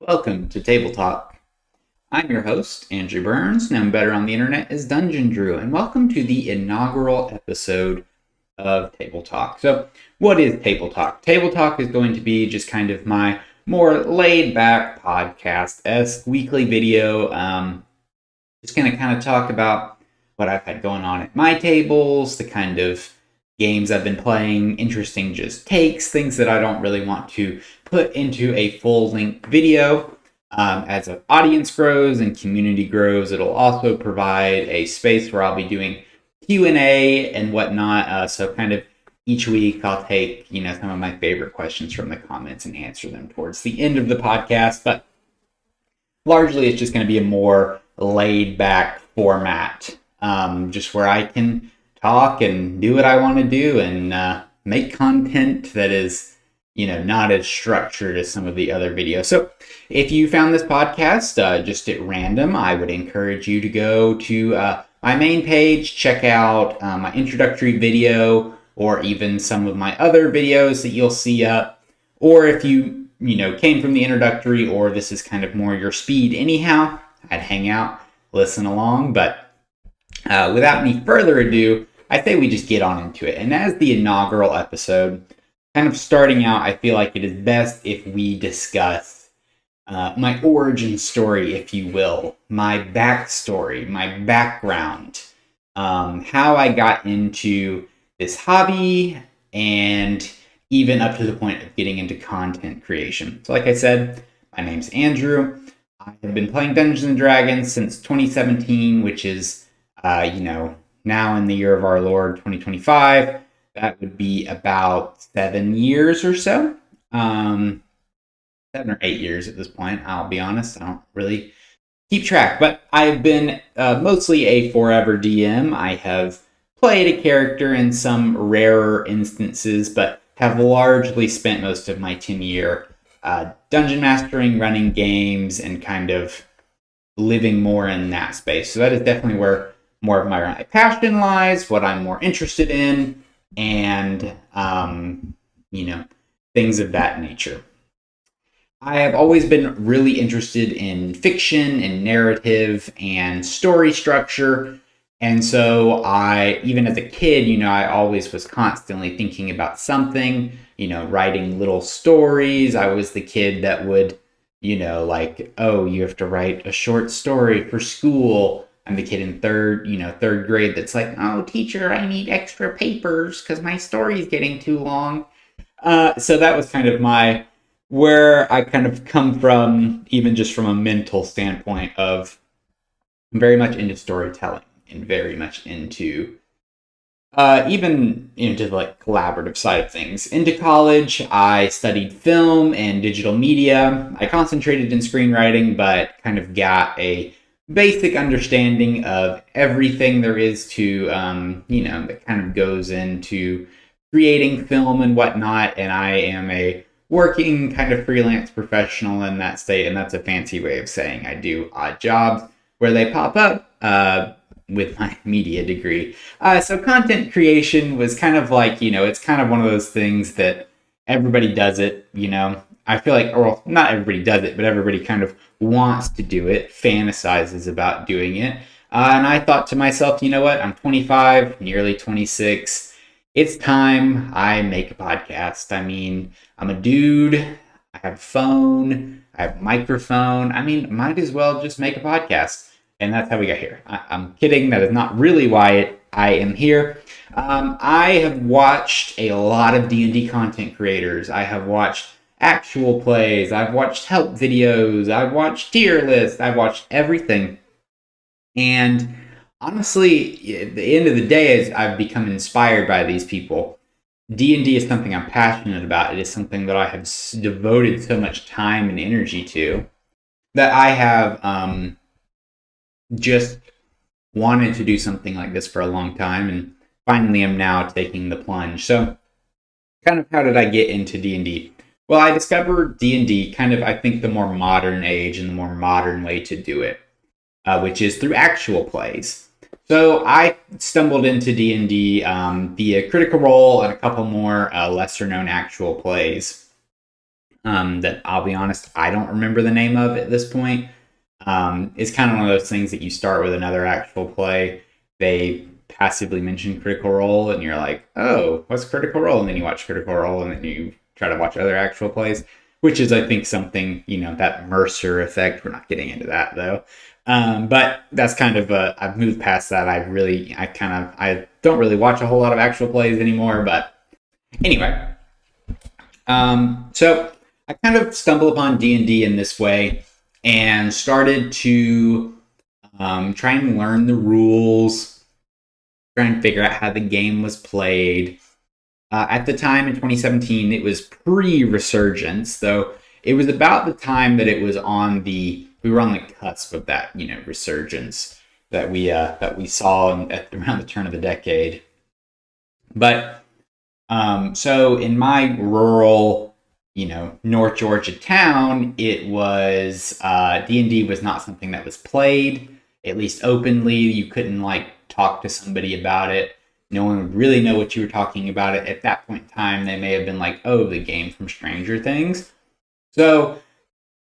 Welcome to Table Talk. I'm your host, Andrew Burns, known better on the internet as Dungeon Drew, and welcome to the inaugural episode of Table Talk. So, what is Table Talk? Table Talk is going to be just kind of my more laid-back podcast-esque weekly video. Just going to kind of talk about what I've had going on at my tables, the kind of games I've been playing, interesting just takes, things that I don't really want to put into a full-length video. As an audience grows and community grows, it'll also provide a space where I'll be doing Q&A and whatnot. So kind of each week I'll take, some of my favorite questions from the comments and answer them towards the end of the podcast. But largely it's just going to be a more laid back format, just where I can talk and do what I want to do and make content that is, not as structured as some of the other videos. So if you found this podcast just at random, I would encourage you to go to my main page, check out my introductory video, or even some of my other videos that you'll see up. Or if you, came from the introductory, or this is kind of more your speed anyhow, I'd hang out, listen along. But without any further ado, I say we just get on into it. And as the inaugural episode, kind of starting out, I feel like it is best if we discuss my origin story, if you will, my backstory, my background, how I got into this hobby, and even up to the point of getting into content creation. So like I said, my name's Andrew. I have been playing Dungeons & Dragons since 2017, which is, now in the year of our Lord, 2025. That would be about 7 years or so. 7 or 8 years at this point, I'll be honest. I don't really keep track. But I've been mostly a forever DM. I have played a character in some rarer instances, but have largely spent most of my tenure dungeon mastering, running games, and kind of living more in that space. So that is definitely where more of my passion lies, what I'm more interested in, and, things of that nature. I have always been really interested in fiction and narrative and story structure. And so even as a kid, I always was constantly thinking about something, writing little stories. I was the kid that would, you have to write a short story for school. I'm the kid in third grade that's like, oh, teacher, I need extra papers because my story's getting too long. So that was kind of where I kind of come from, even just from a mental standpoint of I'm very much into storytelling and very much into even into the collaborative side of things. Into college, I studied film and digital media. I concentrated in screenwriting, but kind of got a basic understanding of everything there is to, that kind of goes into creating film and whatnot. And I am a working kind of freelance professional in that state. And that's a fancy way of saying I do odd jobs where they pop up with my media degree. So content creation was kind of it's kind of one of those things that everybody does it, I feel like, or not everybody does it, but everybody kind of wants to do it, fantasizes about doing it. And I thought to myself, you know what? I'm 25, nearly 26. It's time I make a podcast. I mean, I'm a dude. I have a phone. I have a microphone. I mean, might as well just make a podcast. And that's how we got here. I'm kidding. That is not really why I am here. I have watched a lot of D&D content creators. I have watched actual plays. I've watched help videos. I've watched tier lists. I've watched everything. And honestly, at the end of the day, as I've become inspired by these people, D&D is something I'm passionate about. It is something that I have devoted so much time and energy to that I have just wanted to do something like this for a long time, and finally am now taking the plunge. So kind of how did I get into D&D? Well, I discovered D&D kind of, I think, the more modern age and the more modern way to do it, which is through actual plays. So I stumbled into D&D via Critical Role and a couple more lesser-known actual plays. that I'll be honest, I don't remember the name of at this point. It's kind of one of those things that you start with another actual play. They passively mention Critical Role, and you're like, oh, what's Critical Role? And then you watch Critical Role, and then you try to watch other actual plays, which is, I think, something, that Mercer effect. We're not getting into that, though. But that's kind of, I've moved past that. I don't really watch a whole lot of actual plays anymore, but anyway. So I kind of stumbled upon D&D in this way and started to try and learn the rules, try and figure out how the game was played. At the time in 2017, it was pre-Resurgence, though it was about the time that we were on the cusp of that, resurgence that we saw around the turn of the decade. But so in my rural, North Georgia town, it was D&D was not something that was played, at least openly. You couldn't talk to somebody about it. No one would really know what you were talking about it. At that point in time, they may have been like, oh, the game from Stranger Things. So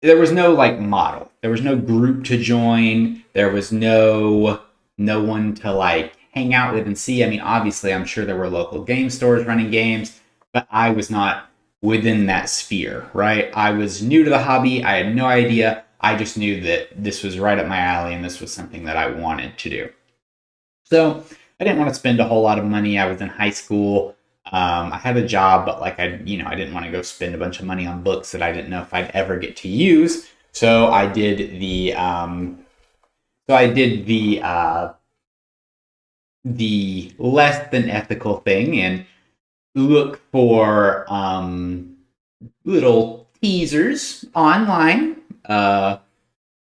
there was no model. There was no group to join. There was no one to hang out with and see. I mean, obviously, I'm sure there were local game stores running games, but I was not within that sphere, right? I was new to the hobby. I had no idea. I just knew that this was right up my alley and this was something that I wanted to do. So I didn't want to spend a whole lot of money. I was in high school. I had a job, but I didn't want to go spend a bunch of money on books that I didn't know if I'd ever get to use. So I did the less than ethical thing and look for little teasers online, and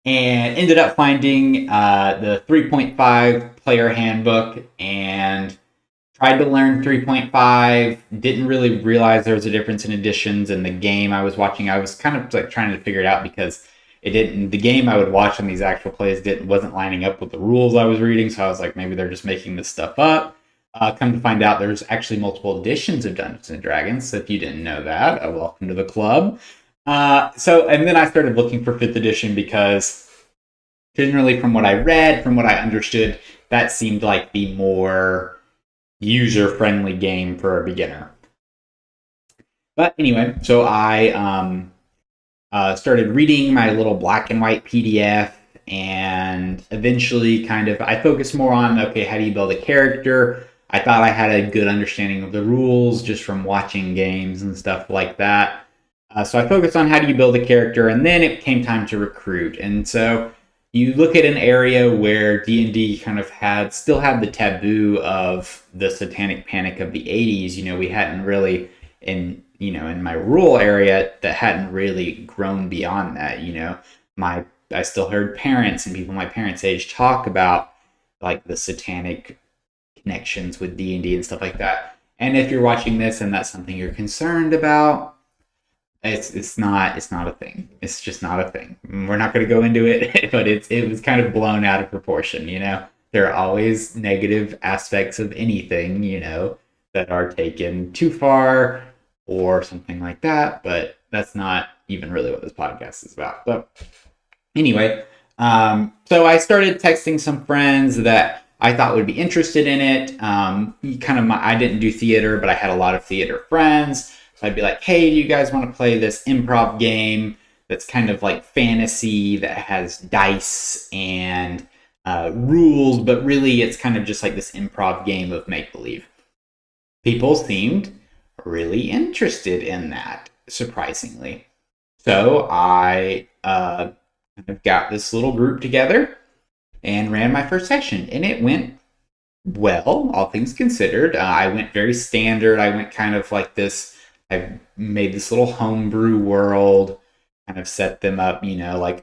ended up finding the 3.5 player handbook and tried to learn 3.5. Didn't really realize there was a difference in editions. In the game I was watching, I was kind of trying to figure it out because the game I would watch on these actual plays wasn't lining up with the rules I was reading. So I was like, maybe they're just making this stuff up. Come to find out, there's actually multiple editions of Dungeons and Dragons. So if you didn't know that, welcome to the club. And then I started looking for 5th edition because generally from what I read, from what I understood, that seemed like the more user-friendly game for a beginner. But anyway, so I started reading my little black and white PDF, and eventually I focused more on, okay, how do you build a character? I thought I had a good understanding of the rules just from watching games and stuff like that. So I focused on how do you build a character, and then it came time to recruit. And so you look at an area where D&D kind of still had the taboo of the satanic panic of the 80s. We hadn't really, in my rural area, that hadn't really grown beyond that. I still heard parents and people my parents' age talk about the satanic connections with D&D and stuff like that. And if you're watching this and that's something you're concerned about, it's not a thing. It's just not a thing. We're not going to go into it, but it was kind of blown out of proportion. There are always negative aspects of anything, that are taken too far or something like that, but that's not even really what this podcast is about. So anyway, so I started texting some friends that I thought would be interested in it. I didn't do theater, but I had a lot of theater friends. So I'd be like, hey, do you guys want to play this improv game that's kind of like fantasy, that has dice and rules, but really it's kind of just like this improv game of make-believe? People seemed really interested in that, surprisingly. So I got this little group together and ran my first session, and it went well, all things considered. I went very standard. I went kind of like this. I made this little homebrew world, kind of set them up,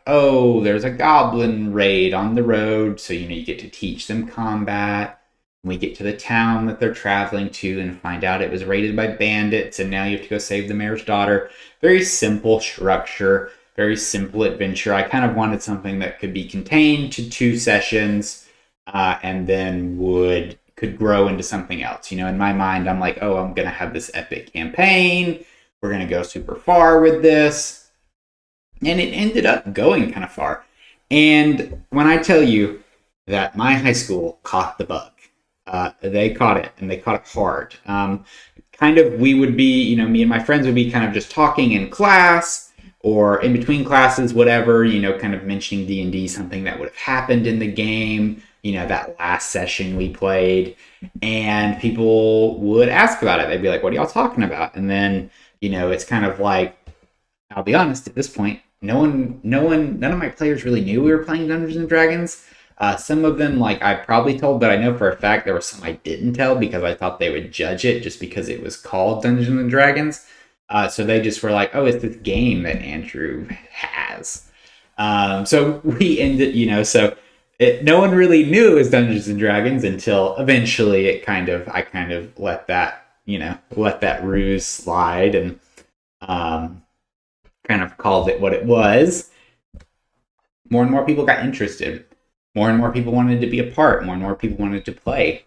oh, there's a goblin raid on the road. So, you get to teach them combat. We get to the town that they're traveling to and find out it was raided by bandits, and now you have to go save the mayor's daughter. Very simple structure, very simple adventure. I kind of wanted something that could be contained to 2 sessions, and then could grow into something else. In my mind, I'm like, oh, I'm going to have this epic campaign we're going to go super far with this. And it ended up going kind of far. And when I tell you that my high school caught the bug, they caught it, and they caught it hard. Kind of, we would be, me and my friends would be kind of just talking in class or in between classes, whatever, kind of mentioning D&D, something that would have happened in the game, that last session we played, and people would ask about it. They'd be like, what are y'all talking about? And then, it's kind of like, I'll be honest, at this point, none of my players really knew we were playing Dungeons and Dragons. Some of them, like, I probably told, but I know for a fact there were some I didn't tell because I thought they would judge it just because it was called Dungeons and Dragons. So they just were like, oh, it's this game that Andrew has. So we ended, no one really knew it was Dungeons and Dragons until eventually I kind of let that ruse slide and kind of called it what it was. More and more people got interested. More and more people wanted to be a part. More and more people wanted to play.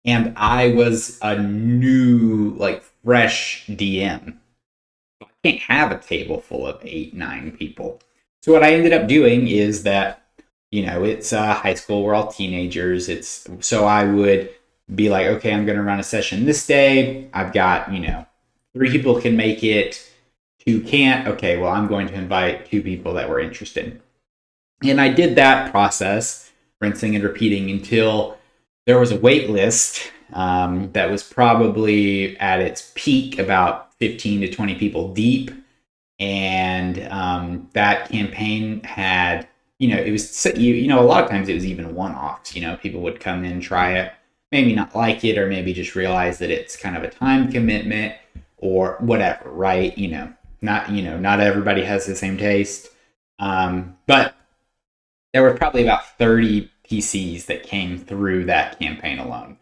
And I was a new, fresh DM. I can't have a table full of 8, 9 people. So what I ended up doing is that, it's high school. We're all teenagers. So I would be like, okay, I'm going to run a session this day. I've got, 3 people can make it. 2 can't. Okay, well, I'm going to invite 2 people that were interested. And I did that process, rinsing and repeating, until there was a wait list that was probably at its peak about 15 to 20 people deep. And that campaign had, it was, a lot of times it was even one-offs. People would come in, try it, maybe not like it, or maybe just realize that it's kind of a time commitment or whatever, right? Not everybody has the same taste. But there were probably about 30 PCs that came through that campaign alone.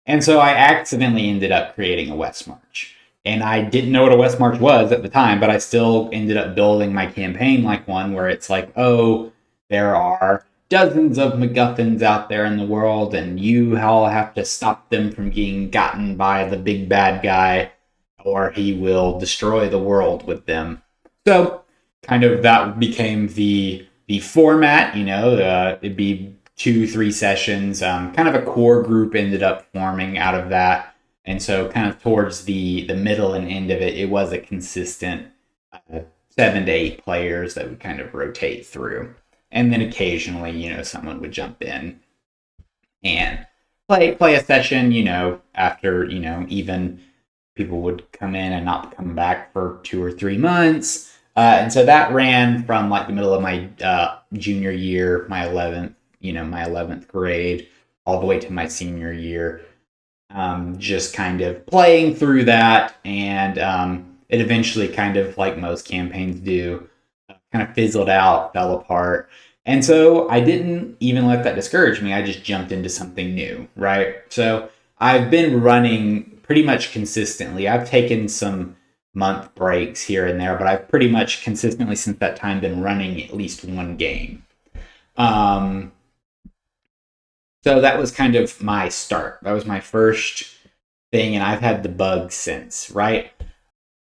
And so I accidentally ended up creating a West March. And I didn't know what a West March was at the time, but I still ended up building my campaign like one where it's like, oh, there are dozens of MacGuffins out there in the world, and you all have to stop them from being gotten by the big bad guy, or he will destroy the world with them. So kind of that became the format, it'd be 2-3 sessions. Kind of a core group ended up forming out of that. And so kind of towards the middle and end of it, it was a consistent 7 to 8 players that would kind of rotate through. And then occasionally, someone would jump in and play a session, after, even people would come in and not come back for 2 or 3 months. And so that ran from the middle of my junior year, my 11th grade, all the way to my senior year. Just kind of playing through that, and it eventually, kind of like most campaigns do, kind of fizzled out, fell apart. And so I didn't even let that discourage me. I just jumped into something new, right? So I've been running pretty much consistently. I've taken some month breaks here and there, but I've pretty much consistently since that time been running at least 1 game. So that was kind of my start. That was my first thing, and I've had the bug since, right?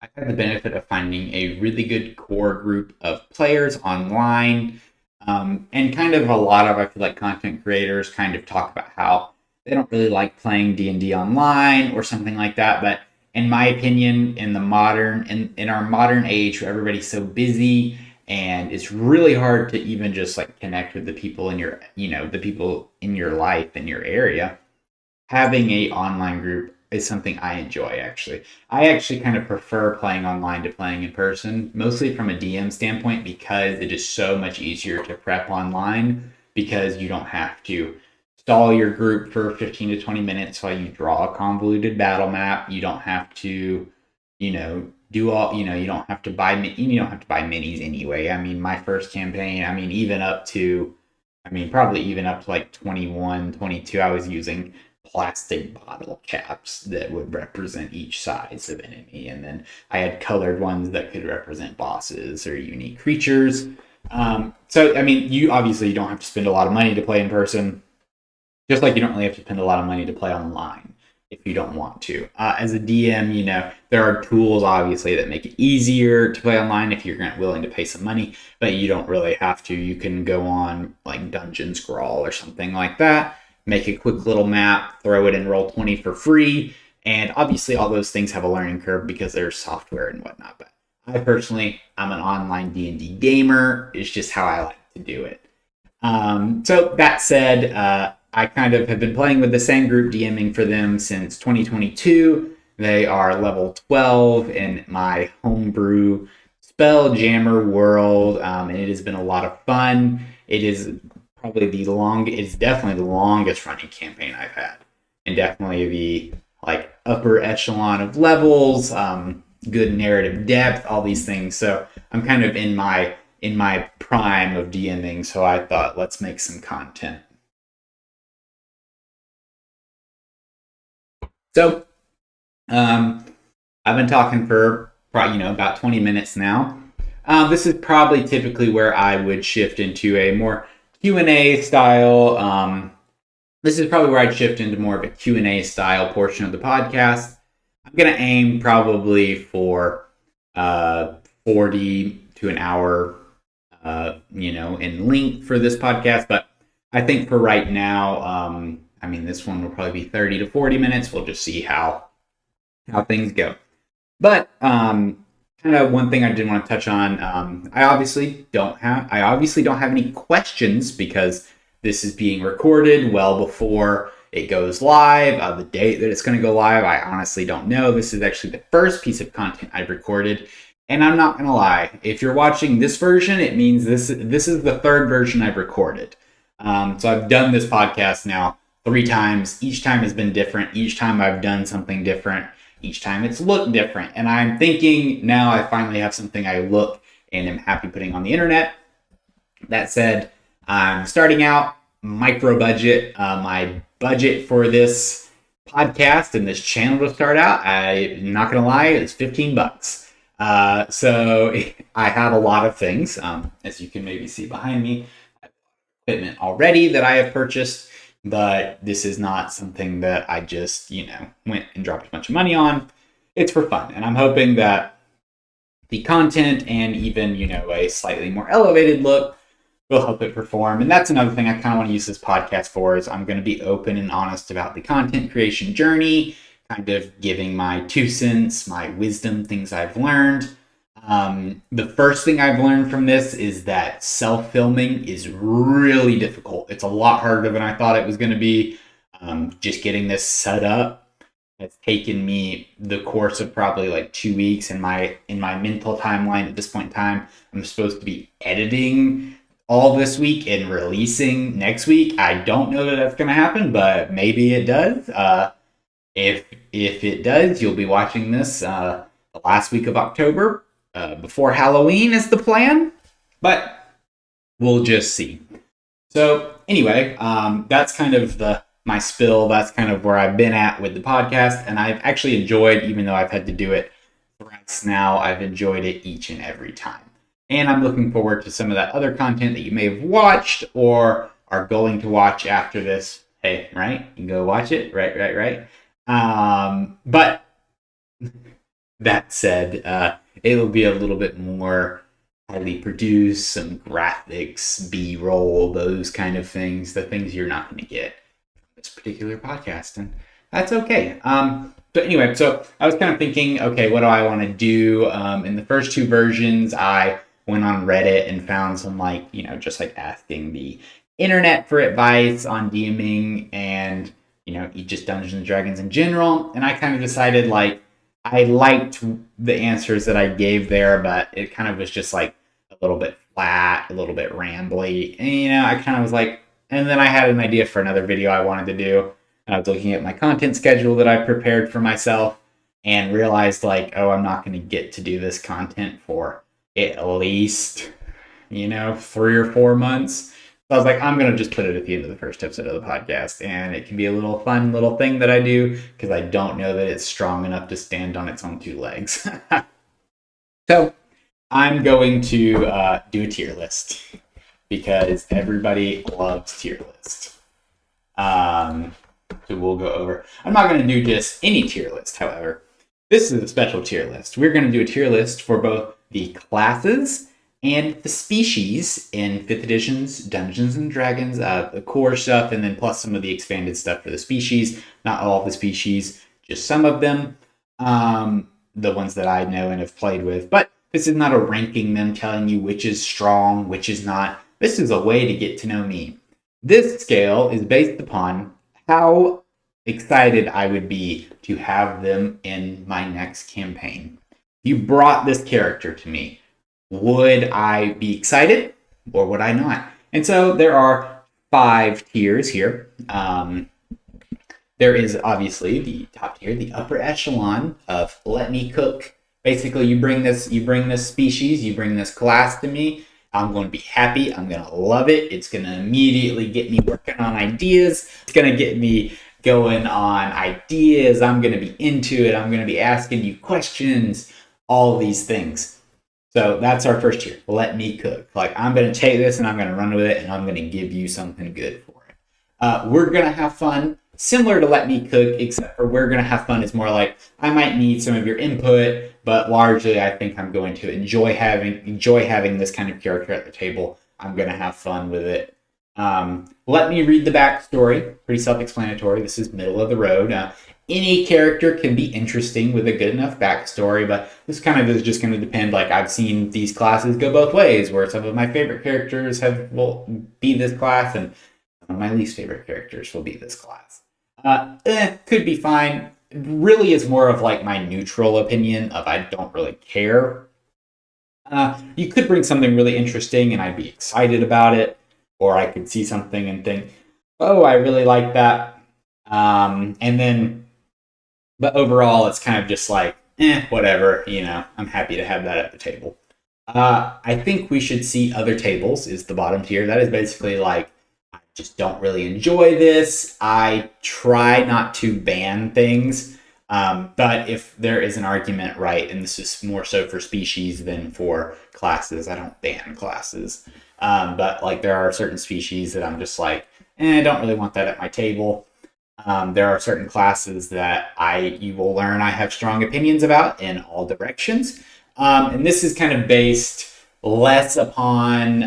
I've had the benefit of finding a really good core group of players online, and kind of a lot of, I feel like, content creators kind of talk about how they don't really like playing D&D online or something like that, but in my opinion, in our modern age where everybody's so busy and it's really hard to even just connect with the people in your life in your area, having a online group is something I enjoy. I actually kind of prefer playing online to playing in person, mostly from a DM standpoint, because it is so much easier to prep online, because you don't have to stall your group for 15 to 20 minutes while you draw a convoluted battle map. You don't have to, do all, you don't have to buy minis anyway. I mean, my first campaign, probably even up to 21, 22, I was using plastic bottle caps that would represent each size of enemy. And then I had colored ones that could represent bosses or unique creatures. You don't have to spend a lot of money to play in person, just like you don't really have to spend a lot of money to play online. if you don't want to. As a DM, there are tools obviously that make it easier to play online if you're willing to pay some money, but you don't really have to. You can go on like Dungeon Scrawl or something like that, make a quick little map, throw it in Roll20 for free, and obviously all those things have a learning curve because there's software and whatnot. But I personally, I'm an online D&D gamer. It's just how I like to do it. So that said, I kind of have been playing with the same group, DMing for them since 2022. They are level 12 in my homebrew Spelljammer world, and it has been a lot of fun. It is probably it's definitely the longest running campaign I've had, and definitely the like upper echelon of levels, good narrative depth, all these things. So I'm kind of in my prime of DMing, so I thought let's make some content. So I've been talking for about 20 minutes now. This is probably typically where I would shift into a more Q&A style. This is probably where I'd shift into more of a Q&A style portion of the podcast. I'm going to aim probably for 40 to an hour, in length for this podcast. But I think for right now, this one will probably be 30 to 40 minutes. We'll just see how things go. But kind of one thing I did want to touch on, I obviously don't have any questions because this is being recorded well before it goes live. The date that it's going to go live, I honestly don't know. This is actually the first piece of content I've recorded. And I'm not going to lie, if you're watching this version, it means this is the third version I've recorded. So I've done this podcast now 3 times. Each time has been different. Each time I've done something different. Each time it's looked different. And I'm thinking now I finally have something I look and am happy putting on the internet. That said, I'm starting out micro budget. My budget for this podcast and this channel to start out, I'm not going to lie, it's $15. So I have a lot of things, as you can maybe see behind me, equipment already that I have purchased, but this is not something that I just, went and dropped a bunch of money on. It's for fun. And I'm hoping that the content and even, a slightly more elevated look will help it perform. And that's another thing I kind of want to use this podcast for, is I'm going to be open and honest about the content creation journey, kind of giving my 2 cents, my wisdom, things I've learned. The first thing I've learned from this is that self-filming is really difficult. It's a lot harder than I thought it was going to be. Just getting this set up has taken me the course of probably like 2 weeks in my mental timeline. At this point in time, I'm supposed to be editing all this week and releasing next week. I don't know that that's going to happen, but maybe it does. If it does, you'll be watching this the last week of October, before Halloween is the plan, but we'll just see. So anyway, that's kind of my spill. That's kind of where I've been at with the podcast, and I've actually enjoyed, even though I've had to do it thrice now, I've enjoyed it each and every time. And I'm looking forward to some of that other content that you may have watched or are going to watch after this. Hey, right? You can go watch it. Right. But that said, it'll be a little bit more highly produced, some graphics, B-roll, those kind of things, the things you're not going to get from this particular podcast. And that's okay. But anyway, so I was kind of thinking, okay, what do I want to do? In the first 2 versions, I went on Reddit and found some just asking the internet for advice on DMing and, just Dungeons and Dragons in general. And I kind of decided I liked the answers that I gave there, but it kind of was just a little bit flat, a little bit rambly. And, I kind of was and then I had an idea for another video I wanted to do. I was looking at my content schedule that I prepared for myself and realized oh, I'm not going to get to do this content for at least, 3 or 4 months. So I was I'm going to just put it at the end of the first episode of the podcast, and it can be a little fun little thing that I do because I don't know that it's strong enough to stand on its own 2 legs. So I'm going to do a tier list because everybody loves tier lists. who we'll go over. I'm not going to do just any tier list, however. This is a special tier list. We're going to do a tier list for both the classes and the species in 5th edition's Dungeons and Dragons, the core stuff, and then plus some of the expanded stuff for the species. Not all of the species, just some of them, the ones that I know and have played with. But this is not a ranking them, telling you which is strong, which is not. This is a way to get to know me. This scale is based upon how excited I would be to have them in my next campaign. You brought this character to me. Would I be excited or would I not? And so there are 5 tiers here. There is obviously the top tier, the upper echelon of let me cook. Basically, you bring this species, you bring this class to me. I'm going to be happy. I'm going to love it. It's going to immediately get me working on ideas. It's going to get me going on ideas. I'm going to be into it. I'm going to be asking you questions, all of these things. So that's our first tier. Let me cook. Like, I'm going to take this and I'm going to run with it and I'm going to give you something good for it. We're going to have fun. Similar to Let Me Cook, except for we're going to have fun is more like I might need some of your input, but largely I think I'm going to enjoy having this kind of character at the table. I'm going to have fun with it. Let me read the backstory. Pretty self-explanatory. This is middle of the road. Any character can be interesting with a good enough backstory, but this kind of is just going to depend. Like, I've seen these classes go both ways, where some of my favorite characters will be this class, and some of my least favorite characters will be this class. Could be fine. Really is more of like my neutral opinion of I don't really care. You could bring something really interesting and I'd be excited about it, or I could see something and think, oh, I really like that. But overall, it's kind of just like, whatever, I'm happy to have that at the table. I think we should see other tables is the bottom tier. That is basically like, I just don't really enjoy this. I try not to ban things. But if there is an argument, right, and this is more so for species than for classes, I don't ban classes. But like there are certain species that I'm just like, I don't really want that at my table. There are certain classes that you will learn I have strong opinions about in all directions. And this is kind of based less upon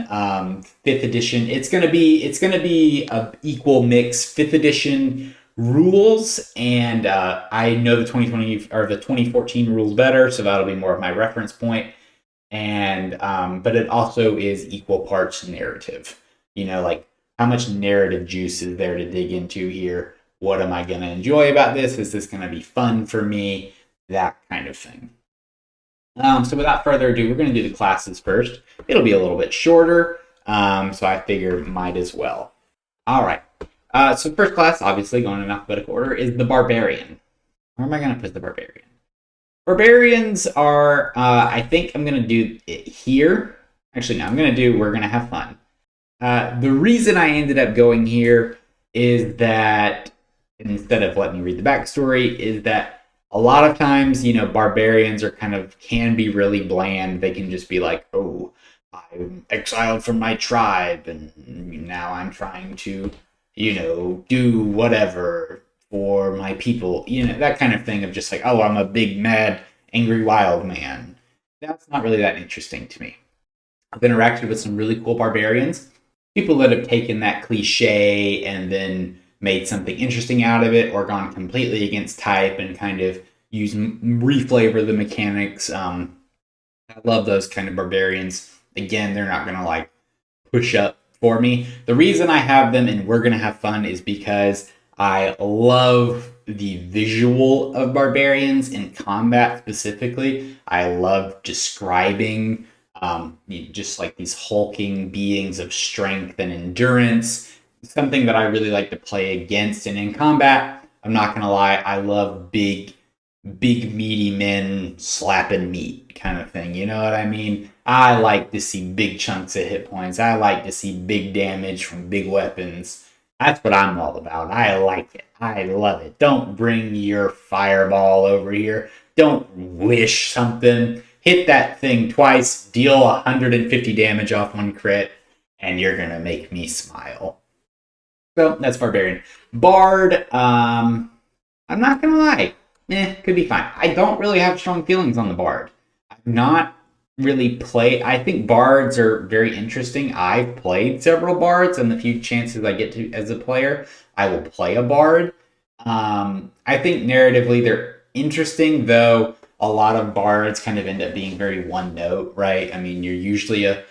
5th edition. It's gonna be a equal mix 5th edition rules, and I know the 2020 or the 2014 rules better, so that'll be more of my reference point. And but it also is equal parts narrative. Like how much narrative juice is there to dig into here? What am I going to enjoy about this? Is this going to be fun for me? That kind of thing. So without further ado, we're going to do the classes first. It'll be a little bit shorter, so I figure might as well. All right. So first class, obviously going in alphabetical order, is the Barbarian. Where am I going to put the Barbarian? Barbarians are, I think I'm going to do it here. Actually, no, we're going to have fun. The reason I ended up going here is that, instead of let me read the backstory, is that a lot of times, barbarians can be really bland. They can just be like, oh, I'm exiled from my tribe, and now I'm trying to, do whatever for my people. That kind of thing of just like, oh, I'm a big, mad, angry, wild man. That's not really that interesting to me. I've interacted with some really cool barbarians, people that have taken that cliche and then made something interesting out of it, or gone completely against type and kind of reflavor the mechanics. I love those kind of barbarians. Again, they're not going to push up for me. The reason I have them and we're going to have fun is because I love the visual of barbarians in combat specifically. I love describing just like these hulking beings of strength and endurance. Something that I really like to play against, and in combat, I'm not gonna lie, I love big meaty men slapping meat kind of thing. You know what I mean? I like to see big chunks of hit points. I like to see big damage from big weapons. That's what I'm all about. I like it. I love it. Don't bring your fireball over here. Don't wish something. Hit that thing twice, deal 150 damage off one crit, and you're gonna make me smile. So that's barbarian. Bard, I'm not gonna lie, could be fine. I don't really have strong feelings on the bard. I've not really played. I think bards are very interesting. I've played several bards, and the few chances I get to as a player, I will play a bard. I think narratively they're interesting, though a lot of bards kind of end up being very one note, right? I mean, they usually are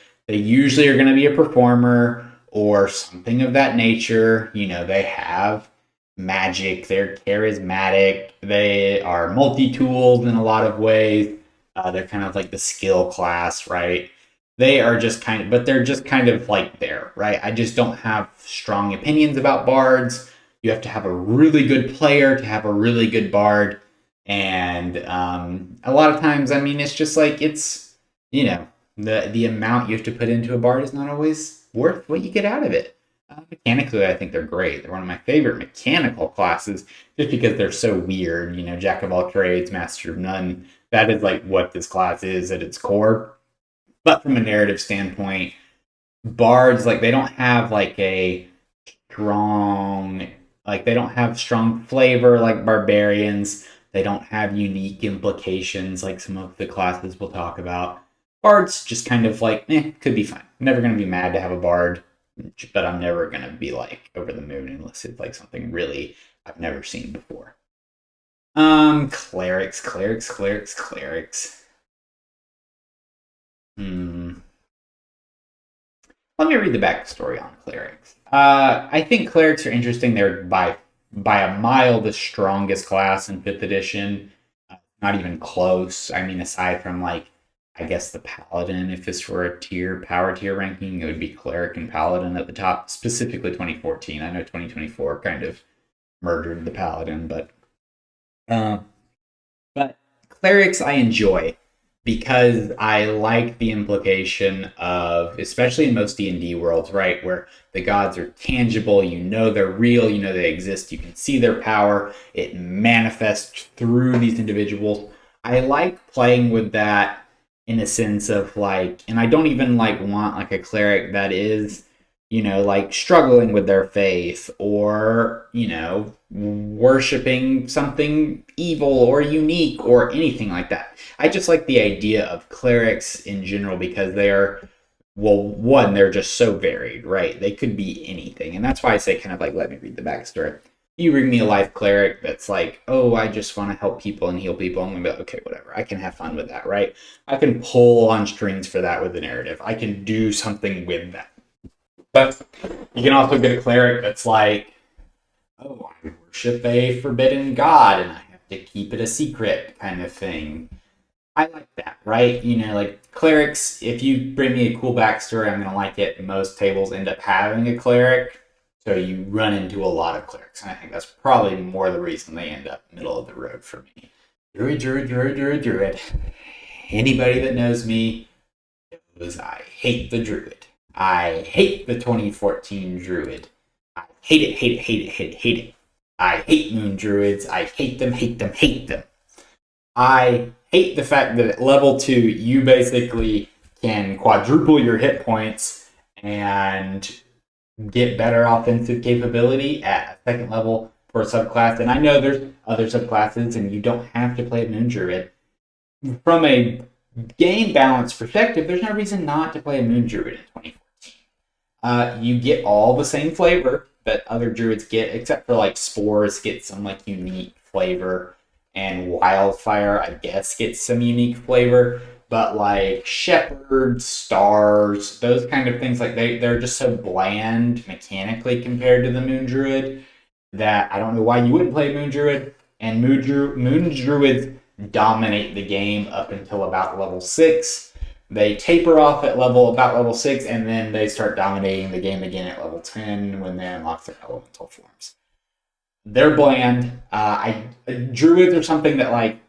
going to be a performer or something of that nature. You know, they have magic, they're charismatic, they are multi-tooled in a lot of ways. They're kind of like the skill class, right? But they're just kind of like there, right? I just don't have strong opinions about bards. You have to have a really good player to have a really good bard. And a lot of times, I mean, it's just like you know, the amount you have to put into a bard is not always worth what you get out of it. Mechanically, I think they're great. They're one of my favorite mechanical classes just because they're so weird. You know, Jack of all trades, master of none. That is like what this class is at its core. But from a narrative standpoint, bards, like, they don't have like a strong, they don't have strong flavor like barbarians. They don't have unique implications like some of the classes we'll talk about. Bards just kind of like, could be fine. I'm never going to be mad to have a bard, but I'm never going to be like over the moon unless it's like something really I've never seen before. Clerics. Let me read the backstory on clerics. I think clerics are interesting. They're by a mile the strongest class in 5th edition. Not even close. I mean, aside from like, I guess the paladin, if this were a power tier ranking, it would be cleric and paladin at the top. Specifically 2014. I know 2024 kind of murdered the paladin, but clerics I enjoy because I like the implication of, especially in most D&D worlds, right, where the gods are tangible, you know they're real, you know they exist, you can see their power, it manifests through these individuals. I like playing with that in a sense of like, and I don't even like want like a cleric that is, you know, like struggling with their faith or, you know, worshiping something evil or unique or anything like that. I just like the idea of clerics in general because they're, well, one, they're just so varied, right? They could be anything. And that's why I say kind of like, let me read the backstory. You bring me a life cleric that's like, oh, I just want to help people and heal people. I'm going to be like, okay, whatever. I can have fun with that, right? I can pull on strings for that with the narrative. I can do something with that. But you can also get a cleric that's like, oh, I worship a forbidden god and I have to keep it a secret kind of thing. I like that, right? You know, like clerics, if you bring me a cool backstory, I'm going to like it. Most tables end up having a cleric, so you run into a lot of clerics. And I think that's probably more the reason they end up middle of the road for me. Druid. Anybody that knows me knows I hate the Druid. I hate the 2014 Druid. I hate it. I hate Moon Druids. I hate them. I hate the fact that at level 2, you basically can quadruple your hit points and get better offensive capability at a second level for a subclass. And I know there's other subclasses and you don't have to play a Moon Druid. From a game balance perspective, there's no reason not to play a Moon Druid in 2014. You get all the same flavor that other druids get, except for like spores get some like unique flavor, and wildfire, I guess, gets some unique flavor. But like shepherds, stars, those kind of things, like they're just so bland mechanically compared to the moon druid that I don't know why you wouldn't play moon druid. And moon druids dominate the game up until about level 6. They taper off at about level 6, and then they start dominating the game again at level 10 when they unlock their elemental forms. They're bland. Druids are something that, like,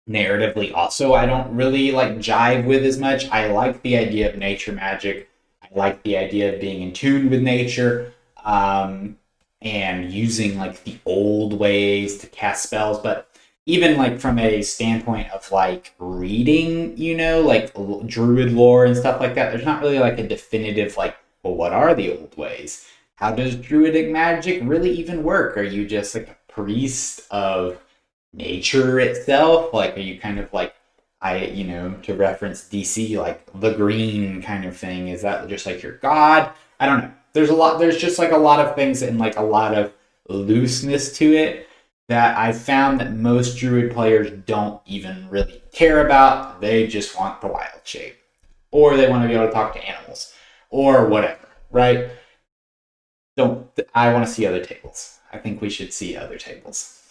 narratively also I don't really, like, jive with as much. I like the idea of nature magic. I like the idea of being in tune with nature, and using, like, the old ways to cast spells, but even like from a standpoint of like reading, you know, like druid lore and stuff like that, there's not really like a definitive like, well, what are the old ways? how does druidic magic really even work? Are you just like a priest of nature itself? Like, are you kind of like, to reference DC, like the green kind of thing? Is that just like your god? I don't know. There's just like a lot of things and like a lot of looseness to it that I found that most druid players don't even really care about. They just want the wild shape, or they want to be able to talk to animals, or whatever, right? Don't I want to see other tables? I think we should see other tables.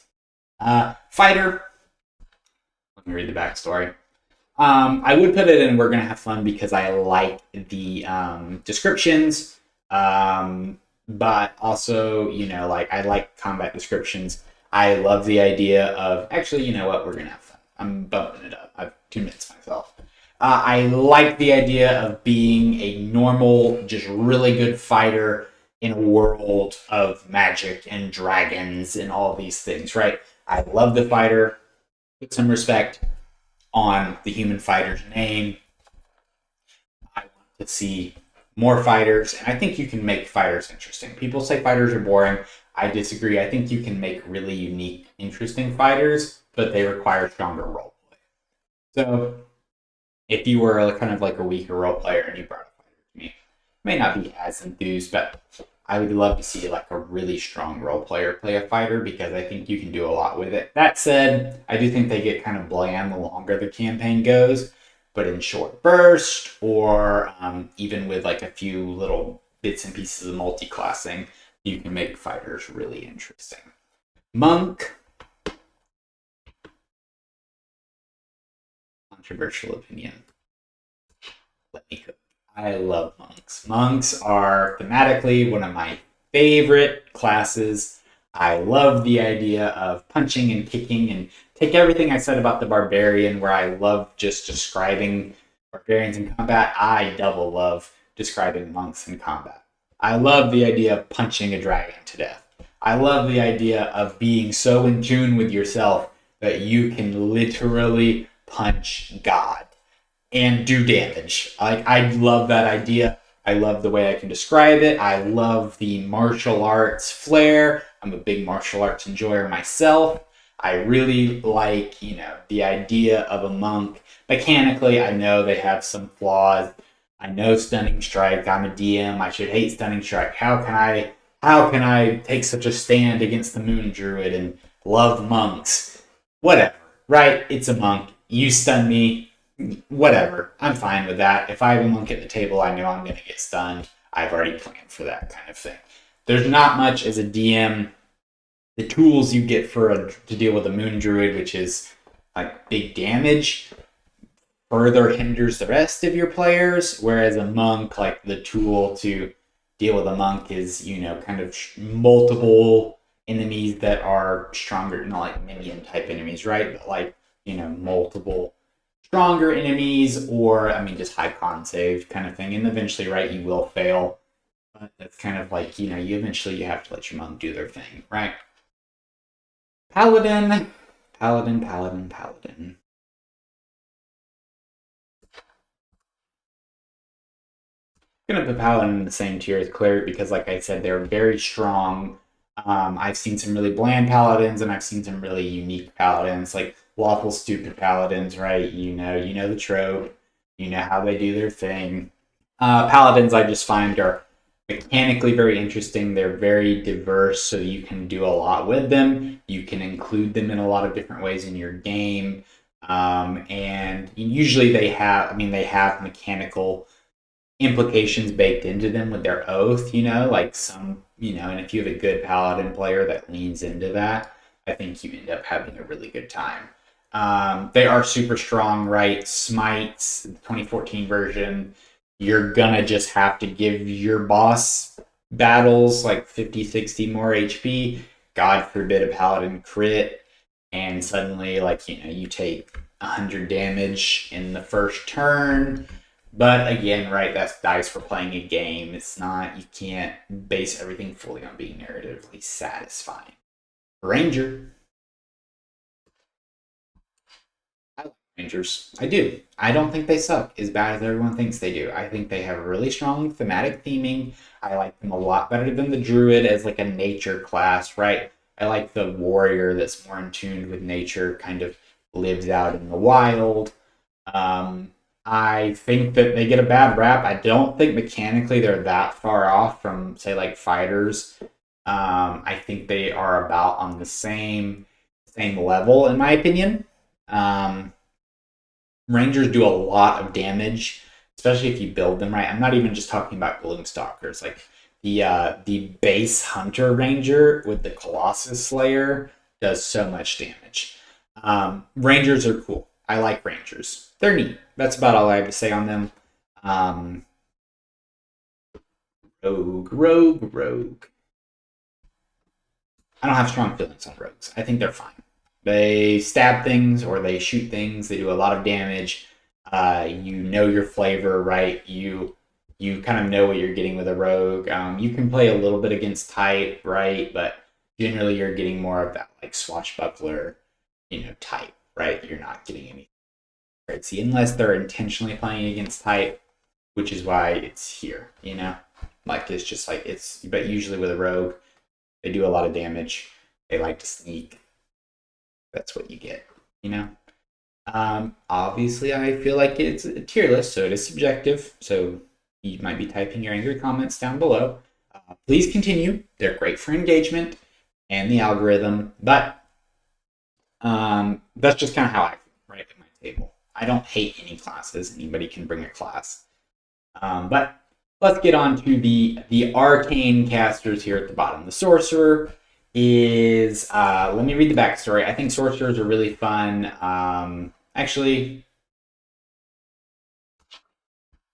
Fighter. Let me read the backstory. I would put it in We're Gonna Have Fun because I like the descriptions, but also, like I like combat descriptions. I love the idea of actually, you know what? We're gonna have fun. I'm bumping it up. I've 2 minutes myself. I like the idea of being a normal, just really good fighter in a world of magic and dragons and all these things, right? I love the fighter. Put some respect on the human fighter's name. I want to see more fighters, and I think you can make fighters interesting. People say fighters are boring. I disagree. I think you can make really unique, interesting fighters, but they require stronger role play. So if you were kind of like a weaker role player and you brought a fighter to me, I may not be as enthused, but I would love to see like a really strong role player play a fighter because I think you can do a lot with it. That said, I do think they get kind of bland the longer the campaign goes, but in short bursts or even with like a few little bits and pieces of multi-classing, you can make fighters really interesting. Monk. Controversial opinion. Let me cook. I love monks. Monks are thematically one of my favorite classes. I love the idea of punching and kicking, and take everything I said about the barbarian, where I love just describing barbarians in combat. I double love describing monks in combat. I love the idea of punching a dragon to death. I love the idea of being so in tune with yourself that you can literally punch God and do damage. I love that idea. I love the way I can describe it. I love the martial arts flair. I'm a big martial arts enjoyer myself. I really like, the idea of a monk. Mechanically, I know they have some flaws. I know Stunning Strike. I'm a DM. I should hate Stunning Strike. How can I take such a stand against the Moon Druid and love monks? Whatever, right? It's a monk. You stun me, whatever. I'm fine with that. If I have a monk at the table, I know I'm going to get stunned. I've already planned for that kind of thing. There's not much as a DM. The tools you get to deal with a Moon Druid, which is like big damage, further hinders the rest of your players. Whereas a monk, like the tool to deal with a monk is, kind of multiple enemies that are stronger, not like minion type enemies, right? But like, multiple stronger enemies, or just high con save kind of thing. And eventually, right, you will fail. But that's kind of like, you eventually you have to let your monk do their thing, right? Paladin. I'm gonna put Paladin in the same tier as Cleric because, like I said, they're very strong. I've seen some really bland Paladins, and I've seen some really unique Paladins, like lawful stupid Paladins, right? You know the trope. You know how they do their thing. Paladins, I just find are mechanically very interesting. They're very diverse, so you can do a lot with them. You can include them in a lot of different ways in your game, and usually they have mechanical implications baked into them with their oath, like some, and if you have a good paladin player that leans into that, I think you end up having a really good time. They are super strong, right? Smites, the 2014 version, you're gonna just have to give your boss battles like 50, 60 more HP. God forbid a paladin crit, and suddenly, like, you take 100 damage in the first turn. But again, right, that's dice for playing a game. It's not, you can't base everything fully on being narratively satisfying. Ranger. Rangers. I do. I don't think they suck as bad as everyone thinks they do. I think they have a really strong thematic theming. I like them a lot better than the druid as like a nature class, right? I like the warrior that's more in tune with nature, kind of lives out in the wild. Um, I think that they get a bad rap. I don't think mechanically they're that far off from, say, like fighters. I think they are about on the same level, in my opinion. Um, Rangers do a lot of damage, especially if you build them right. I'm not even just talking about Gloomstalkers. Like the base Hunter Ranger with the Colossus Slayer does so much damage. Rangers are cool. I like Rangers. They're neat. That's about all I have to say on them. Um, Rogue. I don't have strong feelings on rogues. I think they're fine. They stab things or they shoot things. They do a lot of damage. You know your flavor, right? You kind of know what you're getting with a rogue. You can play a little bit against type, right? But generally, you're getting more of that like swashbuckler, type, right? You're not getting any crazy unless they're intentionally playing against type, which is why it's here. Like it's just like it's. But usually with a rogue, they do a lot of damage. They like to sneak. That's what you get. You know. Obviously, I feel like it's a tier list, so it is subjective. So you might be typing your angry comments down below. Please continue. They're great for engagement and the algorithm, but that's just kind of how I feel right at my table. I don't hate any classes. Anybody can bring a class. But let's get on to the arcane casters here at the bottom. The sorcerer is let me read the backstory. I think sorcerers are really fun. Actually,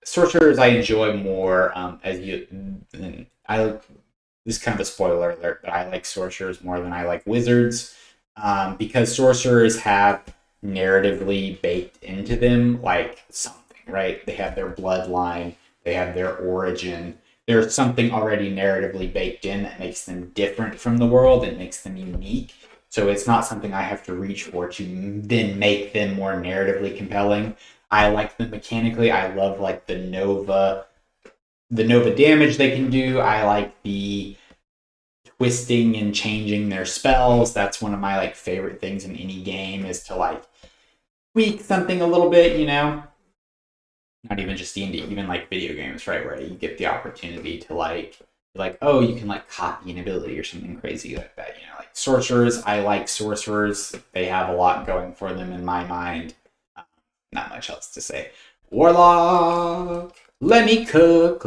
sorcerers I enjoy more as you. This is kind of a spoiler alert, but I like sorcerers more than I like wizards because sorcerers have narratively baked into them like something, right? They have their bloodline, they have their origin. There's something already narratively baked in that makes them different from the world and makes them unique. So it's not something I have to reach for to then make them more narratively compelling. I like them mechanically. I love like the Nova damage they can do. I like the twisting and changing their spells. That's one of my like favorite things in any game is to like tweak something a little bit, Not even just D&D, even like video games, right? Where you get the opportunity to like, oh, you can like copy an ability or something crazy like that. Like sorcerers, I like sorcerers. They have a lot going for them in my mind. Not much else to say. Warlock, let me cook.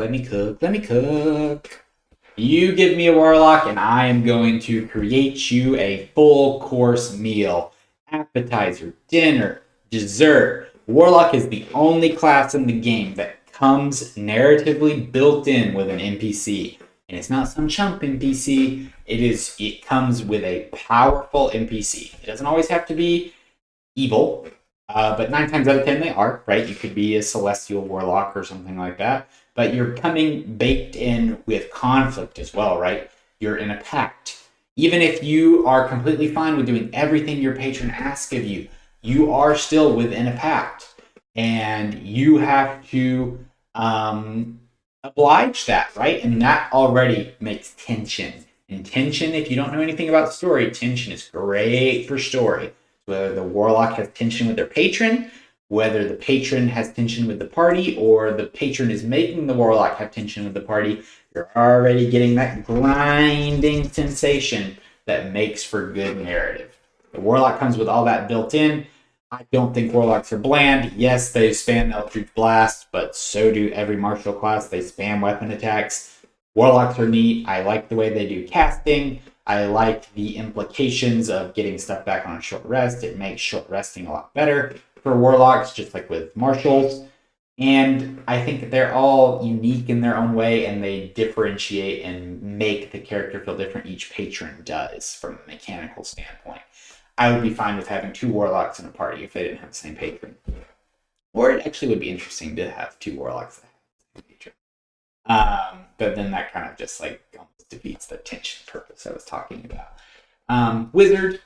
You give me a warlock, and I am going to create you a full course meal. Appetizer, dinner, dessert. Warlock is the only class in the game that comes narratively built in with an NPC. And it's not some chump NPC. It comes with a powerful NPC. It doesn't always have to be evil, but 9 times out of 10 they are, right? You could be a celestial warlock or something like that. But you're coming baked in with conflict as well, right? You're in a pact. Even if you are completely fine with doing everything your patron asks of you, you are still within a pact. And you have to oblige that, right? And that already makes tension. And tension, if you don't know anything about the story, tension is great for story. Whether the warlock has tension with their patron, whether the patron has tension with the party, or the patron is making the warlock have tension with the party, you're already getting that grinding sensation that makes for good narrative. The warlock comes with all that built in. I don't think warlocks are bland. Yes, they spam Eldritch Blast, but so do every martial class. They spam weapon attacks. Warlocks are neat. I like the way they do casting. I like the implications of getting stuff back on a short rest. It makes short resting a lot better for warlocks, just like with martials. And I think that they're all unique in their own way, and they differentiate and make the character feel different. Each patron does from a mechanical standpoint. I would be fine with having 2 warlocks in a party if they didn't have the same patron. Or it actually would be interesting to have 2 warlocks that have the same patron. But then that kind of just like almost defeats the tension purpose I was talking about. Wizard.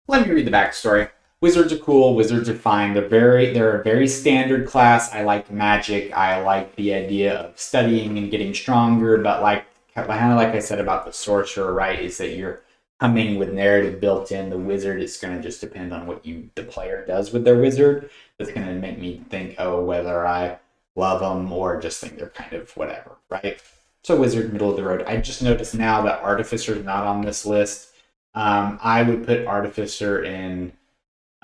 Let me read the backstory. Wizards are cool. Wizards are fine. They're a very standard class. I like magic. I like the idea of studying and getting stronger. But like kind of like I said about the sorcerer, right? Is that you're coming with narrative built in. The wizard is going to just depend on what the player does with their wizard. That's going to make me think, oh, whether I love them or just think they're kind of whatever, right? So wizard, middle of the road. I just noticed now that artificer is not on this list. I would put artificer in.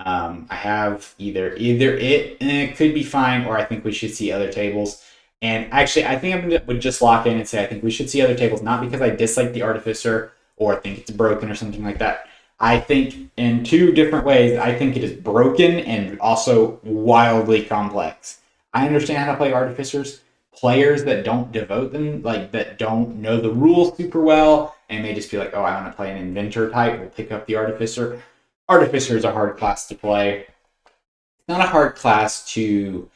I have either it could be fine, or I think we should see other tables. And actually, I think I would just lock in and say I think we should see other tables, not because I dislike the artificer or think it's broken or something like that. I think in two different ways. I think it is broken and also wildly complex. I understand how to play artificers. Players that don't devote them, like that don't know the rules super well, and may just be like, oh, I want to play an inventor type, will pick up the artificer. Artificer is a hard class to play. It's not a hard class to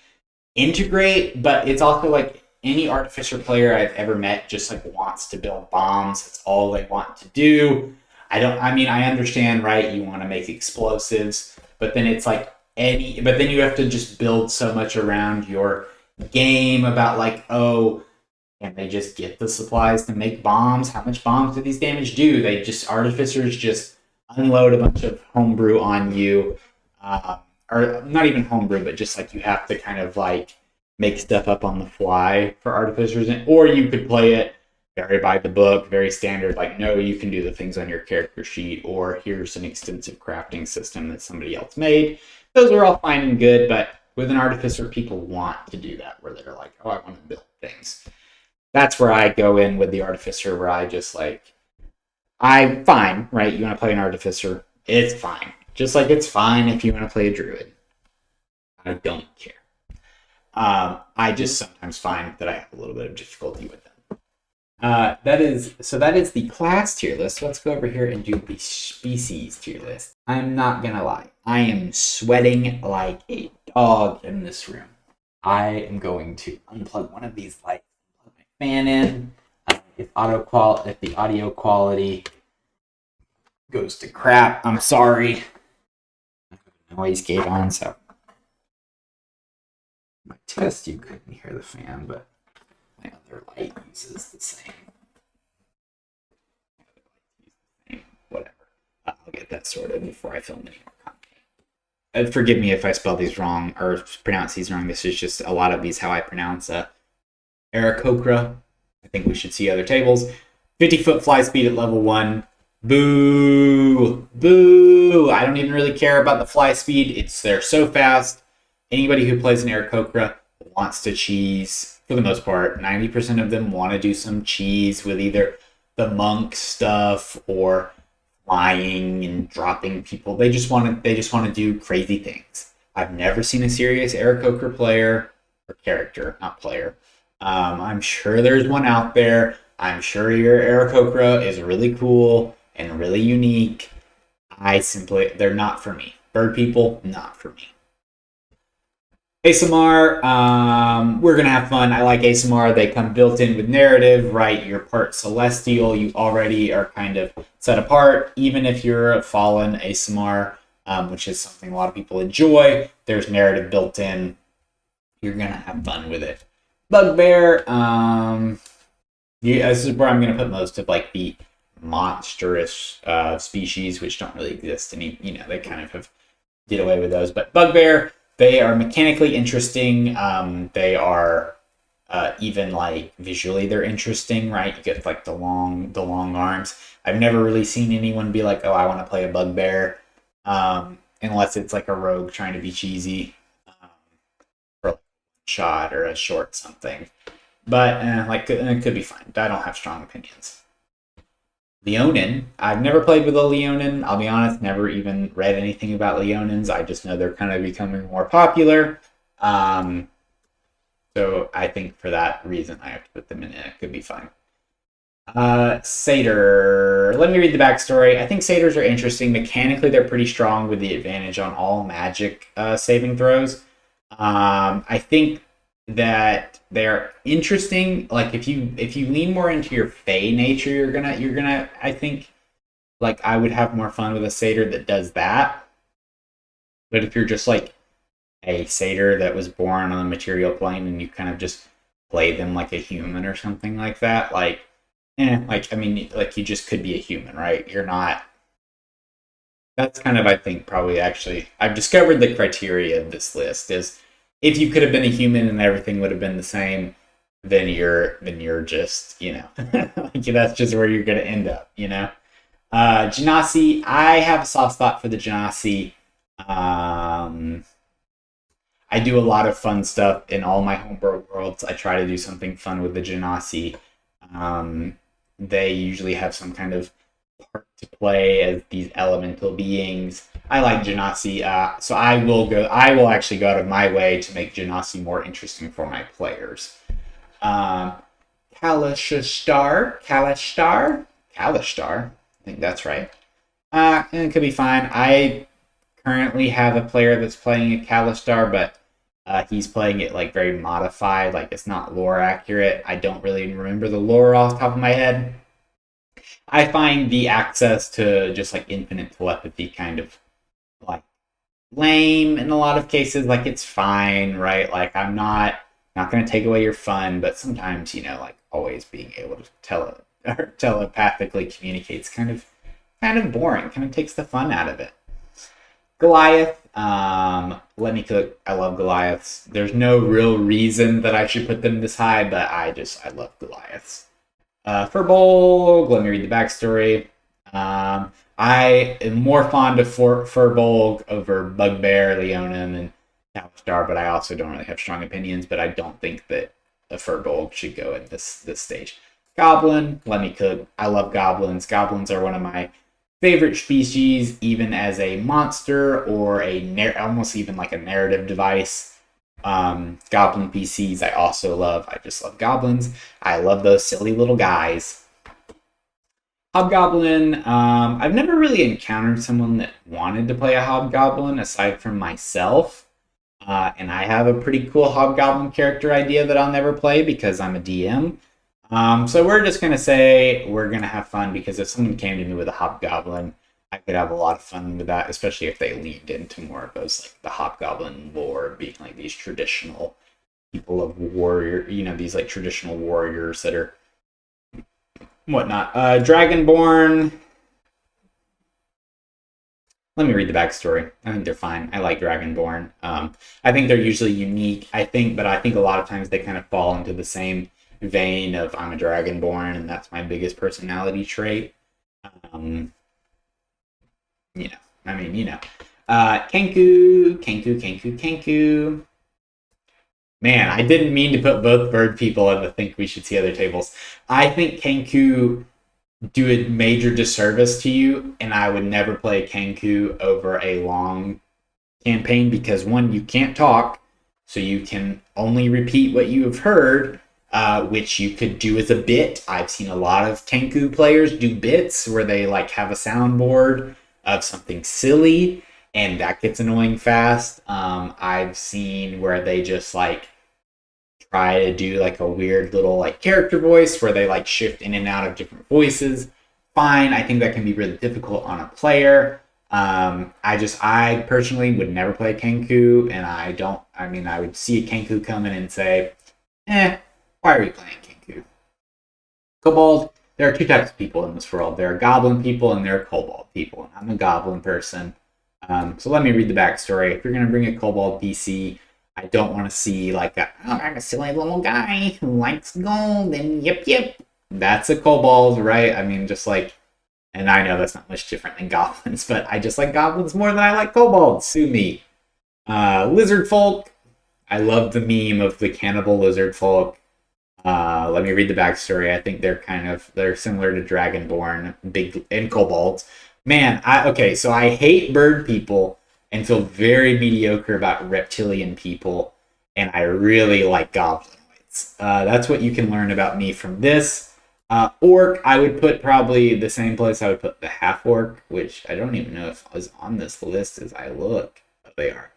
integrate, but it's also like any artificer player I've ever met just like wants to build bombs. That's all they want to do. I understand, right? You want to make explosives, but then it's like but then you have to just build so much around your game about like, oh, can they just get the supplies to make bombs? How much bombs do these damage do? Artificers just unload a bunch of homebrew on you. Or not even homebrew, but just like you have to kind of like make stuff up on the fly for artificers. Or you could play it very by the book, very standard, like, no, you can do the things on your character sheet, or here's an extensive crafting system that somebody else made. Those are all fine and good, but with an artificer, people want to do that, where they're like, oh, I want to build things. That's where I go in with the artificer, where I just like, I'm fine, right? You want to play an artificer, it's fine. Just like it's fine if you want to play a druid. I don't care. I just sometimes find that I have a little bit of difficulty with them. That is the class tier list. Let's go over here and do the species tier list. I'm not gonna lie. I am sweating like a dog in this room. I am going to unplug one of these lights, plug my fan in. If the audio quality goes to crap, I'm sorry. I have a noise gate on, so my test you couldn't hear the fan, but my other light uses the same. Whatever. I'll get that sorted before I film any more content. Forgive me if I spell these wrong or pronounce these wrong. This is just a lot of these how I pronounce Aarakocra. I think we should see other tables. 50-foot fly speed at level 1. Boo! Boo! I don't even really care about the fly speed. They're so fast. Anybody who plays an Aarakocra wants to cheese, for the most part. 90% of them want to do some cheese with either the monk stuff or flying and dropping people. They just want to do crazy things. I've never seen a serious Aarakocra player or character, not player. I'm sure there's one out there. I'm sure your Aarakocra is really cool and really unique. They're not for me. Bird people, not for me. ASMR, we're going to have fun. I like ASMR. They come built in with narrative, right? You're part celestial. You already are kind of set apart. Even if you're a fallen ASMR, which is something a lot of people enjoy, there's narrative built in. You're going to have fun with it. Bugbear, this is where I'm going to put most of like the monstrous species, which don't really exist any, they kind of have did away with those. But Bugbear, they are mechanically interesting. They are even like visually they're interesting, right? You get like the long arms. I've never really seen anyone be like, oh, I want to play a Bugbear, unless it's like a rogue trying to be cheesy, for a shot or a short something. But it could be fine. I don't have strong opinions. Leonin. I've never played with a Leonin. I'll be honest, never even read anything about Leonins. I just know they're kind of becoming more popular. So I think for that reason, I have to put them in. It could be fine. Satyr. Let me read the backstory. I think satyrs are interesting. Mechanically, they're pretty strong with the advantage on all magic saving throws. I think that they're interesting. Like if you lean more into your Fey nature, you're gonna I think like I would have more fun with a satyr that does that. But if you're just like a satyr that was born on the material plane and you kind of just play them like a human or something like that, like, like, I mean, like, you just could be a human, right? You're not. That's kind of, I think, probably actually, I've discovered the criteria of this list is if you could have been a human and everything would have been the same, then you're just, like, that's just where you're gonna end up, Genasi, I have a soft spot for the Genasi. I do a lot of fun stuff in all my homebrew worlds. I try to do something fun with the Genasi. They usually have some kind of part to play as these elemental beings. I like Genasi, so I will actually go out of my way to make Genasi more interesting for my players. Kalashtar, I think that's right. And it could be fine. I currently have a player that's playing a Kalashtar, but he's playing it like very modified, like it's not lore accurate. I don't really remember the lore off the top of my head. I find the access to just like infinite telepathy kind of like lame in a lot of cases. Like it's fine, right? Like I'm not going to take away your fun, but sometimes like always being able to telepathically communicates kind of boring. Kind of takes the fun out of it. Goliath, let me cook. I love Goliaths. There's no real reason that I should put them this high, but I love Goliaths. Firbolg, let me read the backstory. I am more fond of Firbolg over Bugbear, Leonin, and Kalashtar, but I also don't really have strong opinions, but I don't think that a Firbolg should go in this stage. Goblin, let me cook. I love goblins. Goblins are one of my favorite species, even as a monster or almost even like a narrative device. Goblin PCs I also love. I just love goblins. I love those silly little guys. Hobgoblin, I've never really encountered someone that wanted to play a Hobgoblin aside from myself. And I have a pretty cool Hobgoblin character idea that I'll never play because I'm a DM. So we're just going to say we're going to have fun because if someone came to me with a Hobgoblin, I could have a lot of fun with that, especially if they leaned into more of those, like the Hobgoblin lore being like these traditional people of warrior, these like traditional warriors that are whatnot. Dragonborn. Let me read the backstory. I think they're fine. I like Dragonborn. I think they're usually unique. I think a lot of times they kind of fall into the same vein of I'm a Dragonborn and that's my biggest personality trait. Kenku. Man, I didn't mean to put both bird people in the think we should see other tables. I think Kenku do a major disservice to you, and I would never play Kenku over a long campaign because one, you can't talk, so you can only repeat what you have heard, which you could do as a bit. I've seen a lot of Kenku players do bits where they like have a soundboard of something silly, and that gets annoying fast. I've seen where they just like try to do like a weird little like character voice where they like shift in and out of different voices. Fine, I think that can be really difficult on a player. I personally would never play Kenku, and I would see a Kenku come in and say, why are we playing Kenku? Kobold, there are two types of people in this world. There are goblin people and there are kobold people, and I'm a goblin person. So let me read the backstory. If you're going to bring a kobold PC, I don't want to see like I'm a silly little guy who likes gold and yep. That's a kobold, right? I mean, just like, and I know that's not much different than goblins, but I just like goblins more than I like kobolds. Sue me. Lizard folk. I love the meme of the cannibal lizard folk. Let me read the backstory. I think they're similar to Dragonborn, big and kobolds. Man, so I hate bird people and feel very mediocre about reptilian people, and I really like goblinoids. That's what you can learn about me from this. Orc, I would put probably the same place I would put the half-orc, which I don't even know if is on this list as I look. But they are.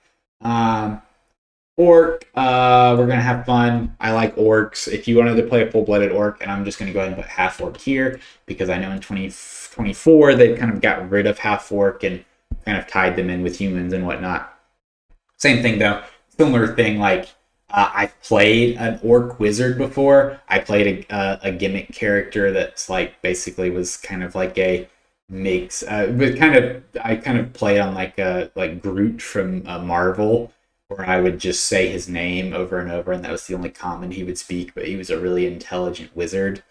Orc, we're going to have fun. I like orcs. If you wanted to play a full-blooded orc, and I'm just going to go ahead and put half-orc here, because I know in 2024 they kind of got rid of half-orc and kind of tied them in with humans and whatnot. Same thing though. Similar thing. Like I've played an orc wizard before. I played a gimmick character that's like basically was kind of like a mix. But kind of I kind of played on like a like Groot from Marvel, where I would just say his name over and over, and that was the only common he would speak. But he was a really intelligent wizard.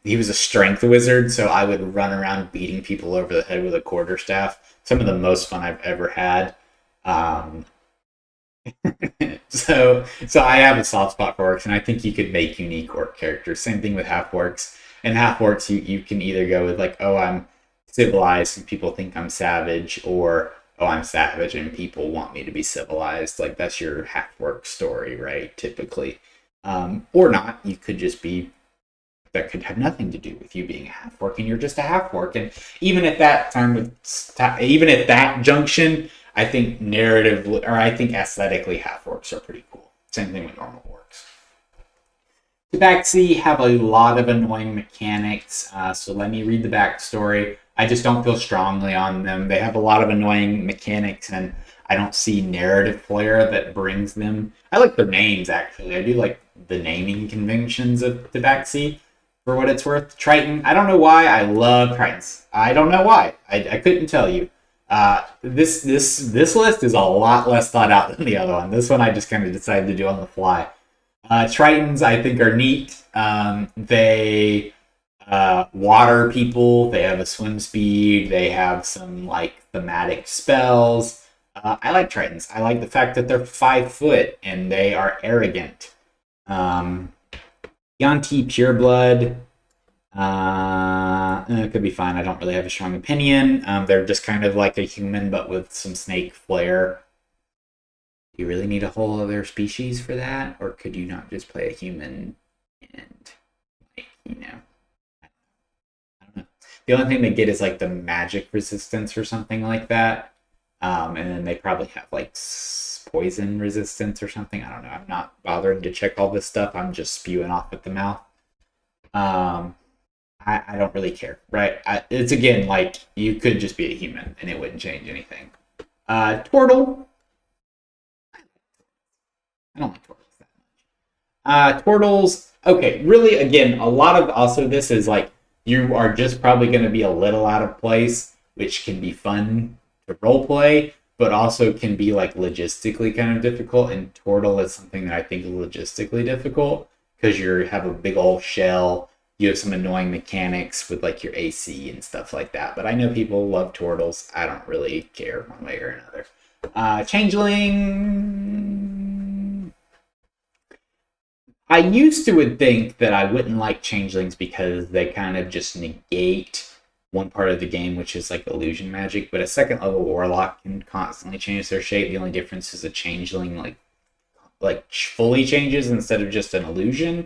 He was a strength wizard, so I would run around beating people over the head with a quarterstaff. Some of the most fun I've ever had. Um, so I have a soft spot for orcs, and I think you could make unique orc characters. Same thing with half orcs. And half orcs, you can either go with like, oh, I'm civilized and people think I'm savage, or oh, I'm savage and people want me to be civilized. Like that's your half orc story, right? Typically, or not. You could just be that could have nothing to do with you being a half orc and you're just a half orc. And even at that time, even at that junction, I think narrative or I think aesthetically half orcs are pretty cool. Same thing with normal orcs. Tabaxi have a lot of annoying mechanics, so let me read the backstory. I just don't feel strongly on them. They have a lot of annoying mechanics, and I don't see narrative flair that brings them. I like their names, actually. I do like the naming conventions of Tabaxi, for what it's worth. Triton, I don't know why. I love Tritons. I don't know why. I couldn't tell you. This list is a lot less thought out than the other one. This one I just kind of decided to do on the fly. Tritons, I think, are neat. They water people. They have a swim speed. They have some like thematic spells. I like Tritons. I like the fact that they're 5 foot and they are arrogant. Yuan-ti Pureblood. It could be fine. I don't really have a strong opinion. They're just kind of like a human, but with some snake flair. Do you really need a whole other species for that? Or could you not just play a human and, like, I don't know. The only thing they get is like the magic resistance or something like that. And then they probably have like poison resistance or something. I don't know. I'm not bothering to check all this stuff. I'm just spewing off at the mouth. I don't really care, right? It's again like you could just be a human and it wouldn't change anything. Tortle. I don't like Tortles that much. Tortles, okay, really, again, a lot of also this is like you are just probably going to be a little out of place, which can be fun to roleplay, but also can be like logistically kind of difficult. And Tortle is something that I think is logistically difficult because you have a big old shell. You have some annoying mechanics with like your AC and stuff like that. But I know people love Tortles. I don't really care one way or another. Changeling. I used to would think that I wouldn't like changelings because they kind of just negate one part of the game, which is like illusion magic. But a second level warlock can constantly change their shape. The only difference is a changeling like fully changes instead of just an illusion.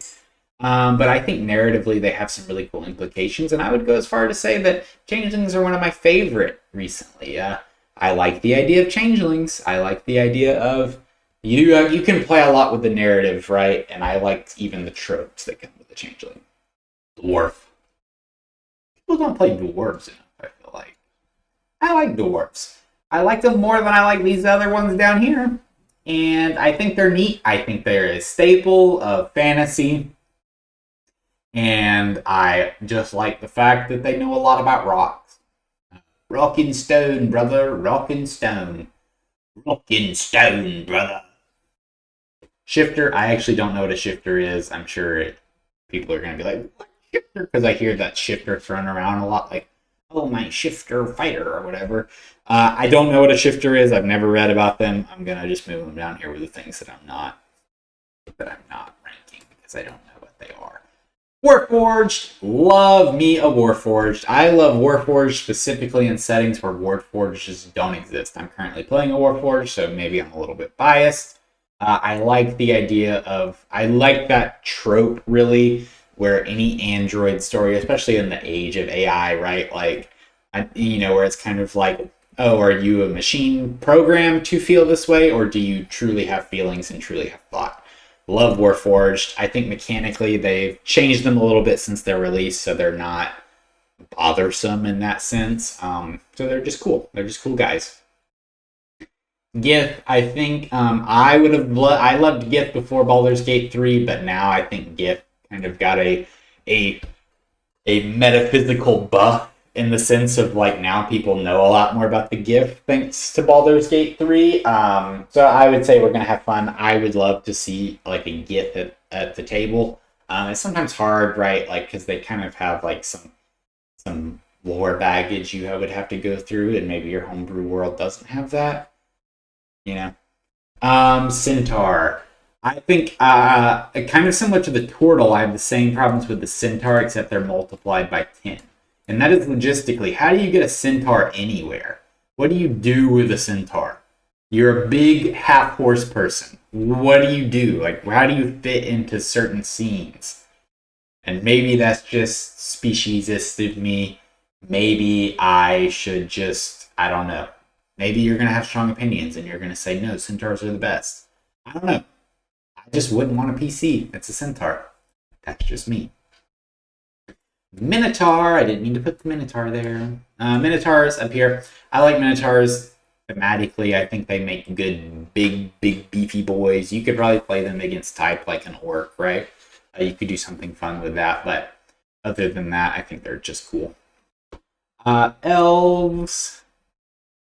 But I think narratively they have some really cool implications, and I would go as far to say that changelings are one of my favorite recently. I like the idea of changelings. I like the idea of you can play a lot with the narrative, right? And I like even the tropes that come with the changeling. Dwarf. People don't play dwarves enough, I feel like. I like dwarves. I like them more than I like these other ones down here. And I think they're neat. I think they're a staple of fantasy. And I just like the fact that they know a lot about rocks. Rock and stone, brother. Rock and stone. Rock and stone, brother. Shifter. I actually don't know what a shifter is. I'm sure people are going to be like, what shifter? Because I hear that shifter thrown around a lot. Like, oh, my shifter fighter or whatever. I don't know what a shifter is. I've never read about them. I'm going to just move them down here with the things that I'm not ranking because I don't know what they are. Warforged, love me a Warforged. I love Warforged specifically in settings where Warforged don't exist. I'm currently playing a Warforged, so maybe I'm a little bit biased. I like the idea of, I like that trope really, where any android story, especially in the age of AI, right? Like, where it's kind of like, oh, are you a machine programmed to feel this way, or do you truly have feelings and truly have thought? Love Warforged. I think mechanically they've changed them a little bit since their release, so they're not bothersome in that sense. So they're just cool. They're just cool guys. Gith, I think I would have I loved Gith before Baldur's Gate 3, but now I think Gith kind of got a a metaphysical buff in the sense of like now people know a lot more about the gift thanks to Baldur's Gate 3. So I would say we're gonna have fun. I would love to see like a gift at the table. It's sometimes hard, right? Like because they kind of have like some lore baggage you would have to go through, and maybe your homebrew world doesn't have that. You know, Centaur. I think kind of similar to the turtle, I have the same problems with the centaur, except they're multiplied by 10. And that is logistically, how do you get a centaur anywhere? What do you do with a centaur? You're a big half horse person. What do you do? Like, how do you fit into certain scenes? And maybe that's just speciesist of me. Maybe I should just, I don't know. Maybe you're going to have strong opinions and you're going to say, no, centaurs are the best. I don't know. I just wouldn't want a PC. It's a centaur. That's just me. Minotaur. I didn't mean to put the Minotaur there. Minotaurs up here. I like Minotaurs thematically. I think they make good, big, beefy boys. You could probably play them against type like an orc, right? You could do something fun with that. But other than that, I think they're just cool. Elves.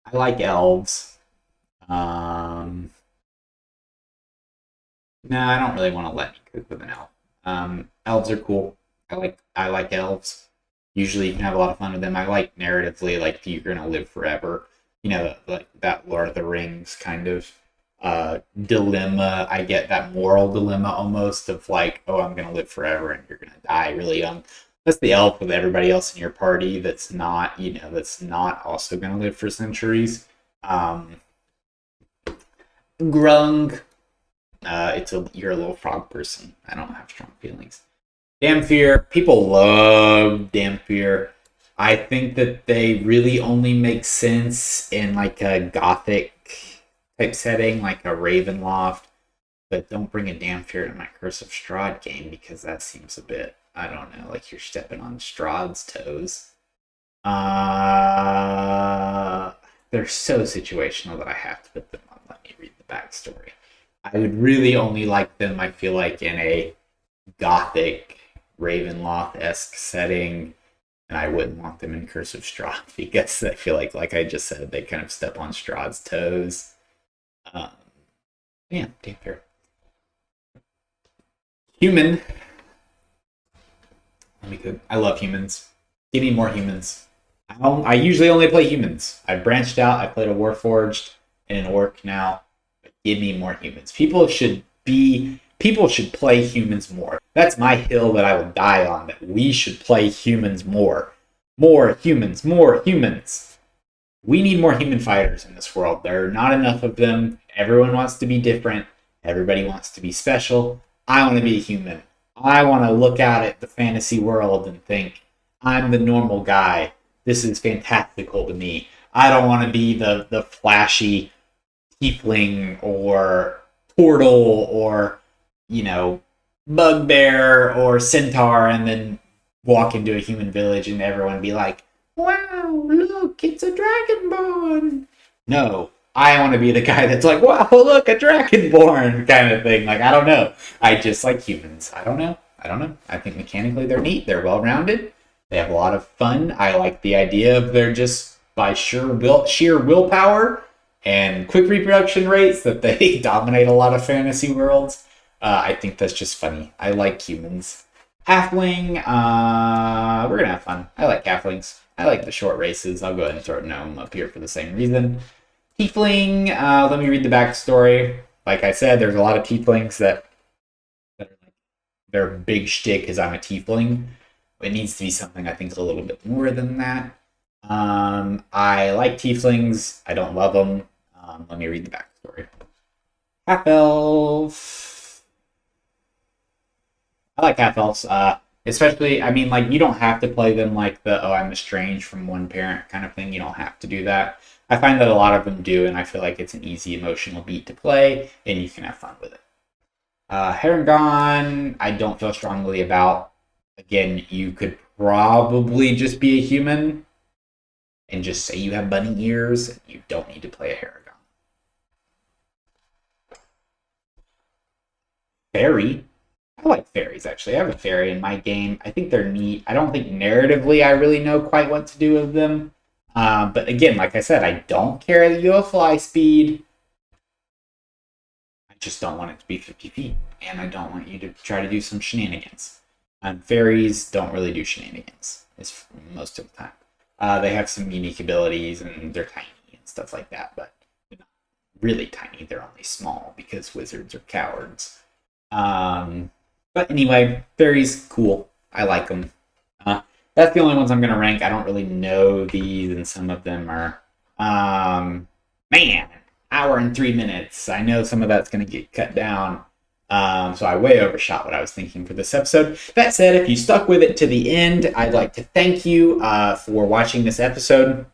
I like elves. No, I don't really want to let me cook with an elf. Elves are cool. I like elves. Usually you can have a lot of fun with them. I like narratively, like you're gonna live forever. You know, like that Lord of the Rings kind of dilemma. I get that moral dilemma almost of like, oh, I'm gonna live forever and you're gonna die really young. That's the elf with everybody else in your party that's not, that's not also gonna live for centuries. Grung, you're a little frog person. I don't have strong feelings. Dhampir, people love Dhampir. I think that they really only make sense in like a gothic type setting, like a Ravenloft. But don't bring a Dhampir to my Curse of Strahd game because that seems a bit, I don't know, like you're stepping on Strahd's toes. They're so situational that I have to put them on. Let me read the backstory. I would really only like them, I feel like, in a gothic Ravenloft-esque setting, and I wouldn't want them in Curse of Strahd because I feel like I just said, they kind of step on Strahd's toes. Um, yeah, damn fair. Human. Let me cook. I love humans. Give me more humans. I usually only play humans. I've branched out. I played a Warforged and an Orc now. But give me more humans. People should play humans more. That's my hill that I will die on. That we should play humans more. More humans. More humans. We need more human fighters in this world. There are not enough of them. Everyone wants to be different. Everybody wants to be special. I want to be a human. I want to look out at the fantasy world and think, I'm the normal guy. This is fantastical to me. I don't want to be the flashy tiefling or portal or, bugbear or centaur and then walk into a human village and everyone be like, wow, look, it's a dragonborn. No, I want to be the guy that's like, wow, look, a dragonborn kind of thing. Like, I don't know. I just like humans. I don't know. I think mechanically they're neat. They're well rounded. They have a lot of fun. I like the idea of they're just by sheer willpower and quick reproduction rates that they dominate a lot of fantasy worlds. I think that's just funny. I like humans. Halfling, we're gonna have fun. I like halflings. I like the short races. I'll go ahead and throw gnome up here for the same reason. Tiefling, let me read the backstory. Like I said, there's a lot of tieflings that are like their big shtick is I'm a tiefling. It needs to be something I think a little bit more than that. I like tieflings. I don't love them. Let me read the backstory. Half elf. I like half elves. Especially, I mean, like you don't have to play them like the I'm estranged from one parent kind of thing. You don't have to do that. I find that a lot of them do, and I feel like it's an easy emotional beat to play, and you can have fun with it. Harengon, I don't feel strongly about. Again, you could probably just be a human and just say you have bunny ears. You don't need to play a Harengon. Fairy. I like fairies, actually. I have a fairy in my game. I think they're neat. I don't think narratively I really know quite what to do with them. But again, like I said, I don't care that you have fly speed. I just don't want it to be 50 feet. And I don't want you to try to do some shenanigans. Fairies don't really do shenanigans, most of the time. They have some unique abilities, and they're tiny and stuff like that, but they're not really tiny. They're only small because wizards are cowards. But anyway, fairies, cool. I like them. That's the only ones I'm going to rank. I don't really know these, and some of them are... man, hour and 3 minutes. I know some of that's going to get cut down. So I way overshot what I was thinking for this episode. That said, if you stuck with it to the end, I'd like to thank you for watching this episode.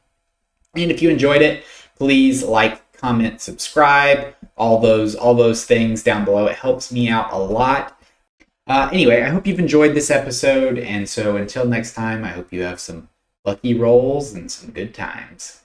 And if you enjoyed it, please like, comment, subscribe, all those things down below. It helps me out a lot. Anyway, I hope you've enjoyed this episode, and so until next time, I hope you have some lucky rolls and some good times.